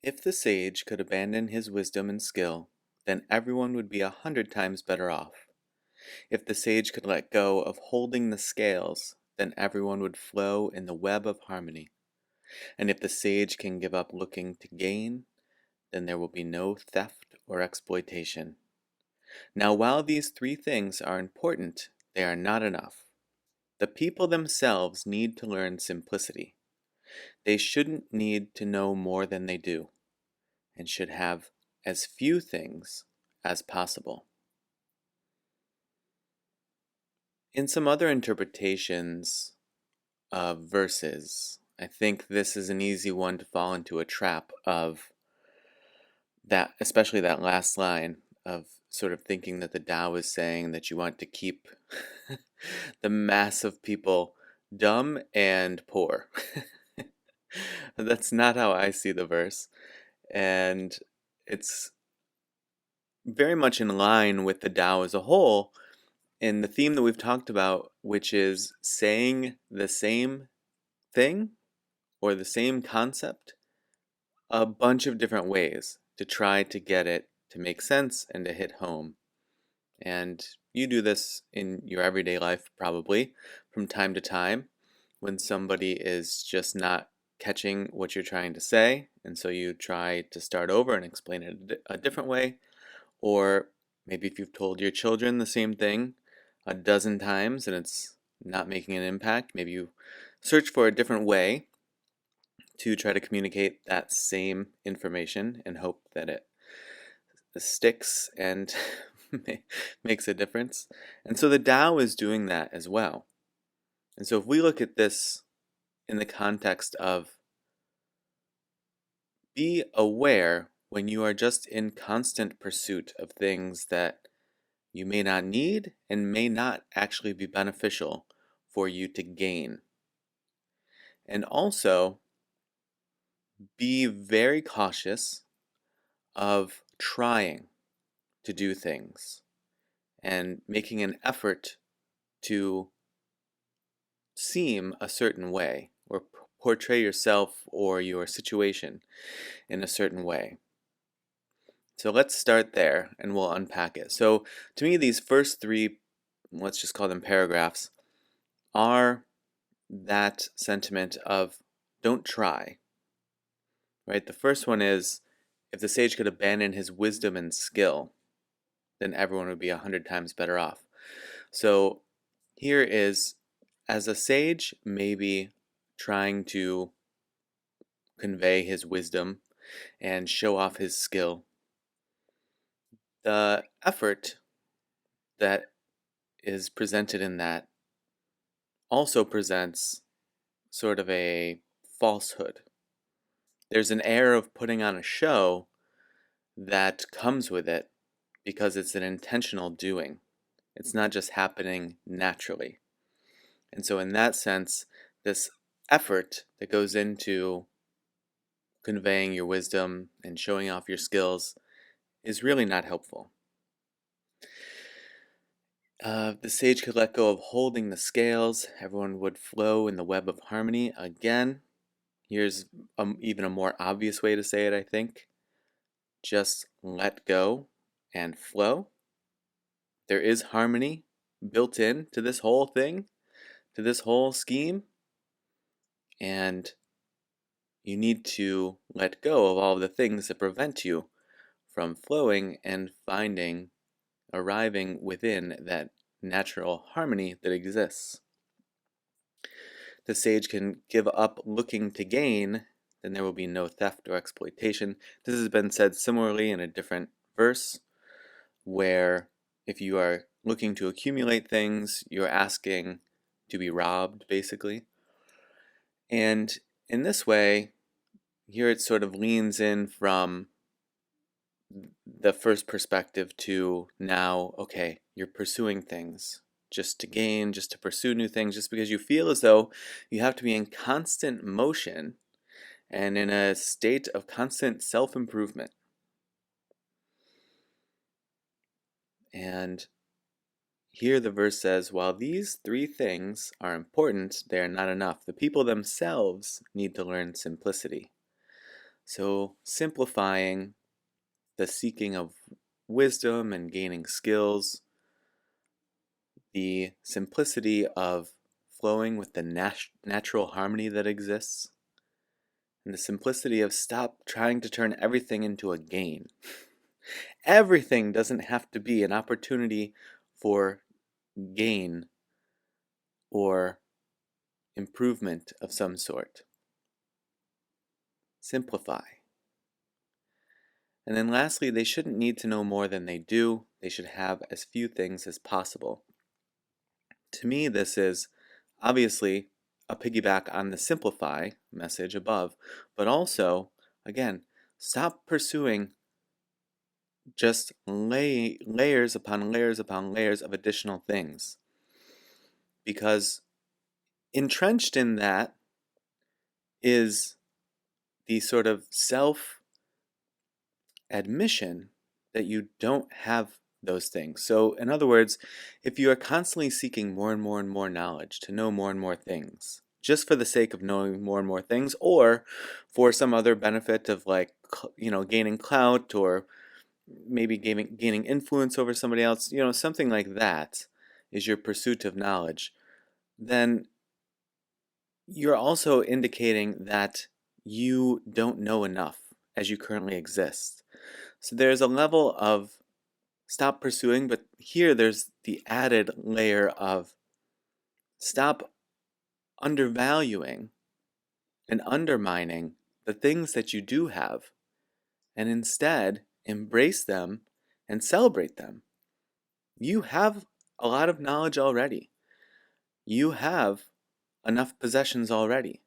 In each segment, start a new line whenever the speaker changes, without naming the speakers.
If the sage could abandon his wisdom and skill, then everyone would be 100 times better off. If the sage could let go of holding the scales, then everyone would flow in the web of harmony. And if the sage can give up looking to gain, then there will be no theft or exploitation. Now, while these three things are important, they are not enough. The people themselves need to learn simplicity. They shouldn't need to know more than they do, and should have as few things as possible. In some other interpretations of verses, I think this is an easy one to fall into a trap of that, especially that last line of sort of thinking that the Tao is saying that you want to keep the mass of people dumb and poor. That's not how I see the verse. And it's very much in line with the Tao as a whole in the theme that we've talked about, which is saying the same thing or the same concept a bunch of different ways to try to get it to make sense and to hit home. And you do this in your everyday life probably from time to time when somebody is just not catching what you're trying to say, and so you try to start over and explain it a different way. Or maybe if you've told your children the same thing a dozen times and it's not making an impact, maybe you search for a different way to try to communicate that same information and hope that it sticks and makes a difference. And so the Tao is doing that as well. And so if we look at this in the context of be aware when you are just in constant pursuit of things that you may not need and may not actually be beneficial for you to gain. And also be very cautious of trying to do things and making an effort to seem a certain way or portray yourself or your situation in a certain way. So let's start there and we'll unpack it. So to me, these first three, let's just call them paragraphs, are that sentiment of don't try, right? The first one is if the sage could abandon his wisdom and skill, then everyone would be 100 times better off. So here is, as a sage, maybe trying to convey his wisdom and show off his skill, the effort that is presented in that also presents sort of a falsehood. There's an air of putting on a show that comes with it because it's an intentional doing. It's not just happening naturally. And so, in that sense, this effort that goes into conveying your wisdom and showing off your skills is really not helpful. The sage could let go of holding the scales. Everyone would flow in the web of harmony. Again, here's even a more obvious way to say it, I think. Just let go and flow. There is harmony built in to this whole thing, to this whole scheme. And you need to let go of all the things that prevent you from flowing and arriving within that natural harmony that exists. The sage can give up looking to gain, then there will be no theft or exploitation. This has been said similarly in a different verse, where if you are looking to accumulate things, you're asking to be robbed, basically. And in this way, here it sort of leans in from the first perspective to now, okay, you're pursuing things just to gain, just to pursue new things, just because you feel as though you have to be in constant motion and in a state of constant self-improvement. And here the verse says, while these three things are important, they are not enough. The people themselves need to learn simplicity. So, simplifying the seeking of wisdom and gaining skills, the simplicity of flowing with the natural harmony that exists, and the simplicity of stop trying to turn everything into a gain. Everything doesn't have to be an opportunity for gain or improvement of some sort. Simplify. And then lastly, they shouldn't need to know more than they do. They should have as few things as possible. To me, this is obviously a piggyback on the simplify message above, but also, again, stop pursuing just layers upon layers upon layers of additional things. Because entrenched in that is the sort of self admission that you don't have those things. So, in other words, if you are constantly seeking more and more and more knowledge to know more and more things, just for the sake of knowing more and more things, or for some other benefit of like, gaining clout or maybe gaining influence over somebody else, something like that is your pursuit of knowledge, then you're also indicating that you don't know enough as you currently exist. So there's a level of stop pursuing, but here there's the added layer of stop undervaluing and undermining the things that you do have, and instead embrace them and celebrate them. You have a lot of knowledge already. You have enough possessions already.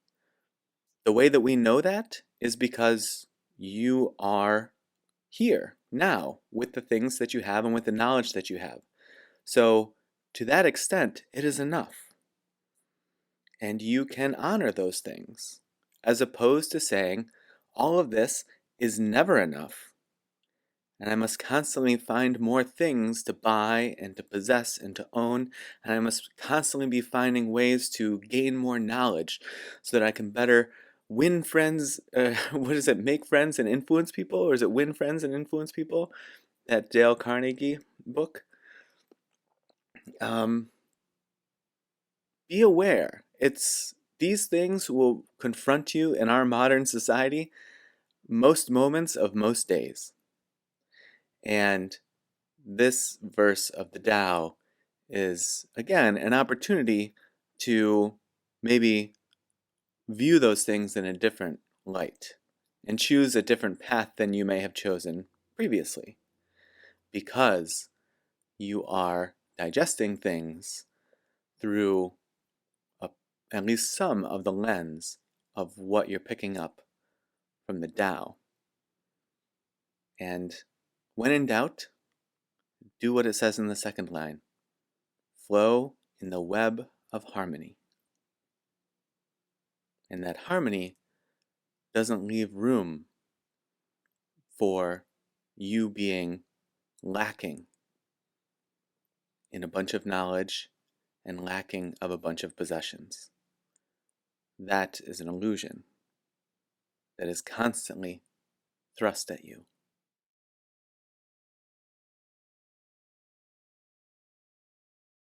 The way that we know that is because you are here now with the things that you have and with the knowledge that you have. So, to that extent, it is enough. And you can honor those things, as opposed to saying, all of this is never enough, and I must constantly find more things to buy and to possess and to own, and I must constantly be finding ways to gain more knowledge so that I can better win friends. What is it? Make friends and influence people? Or is it win friends and influence people? That Dale Carnegie book? Um, be aware. These things will confront you in our modern society most moments of most days. And this verse of the Tao is, again, an opportunity to maybe view those things in a different light and choose a different path than you may have chosen previously, because you are digesting things through a, at least some of the lens of what you're picking up from the Tao. And when in doubt, do what it says in the second line: flow in the web of harmony. And that harmony doesn't leave room for you being lacking in a bunch of knowledge and lacking of a bunch of possessions. That is an illusion that is constantly thrust at you.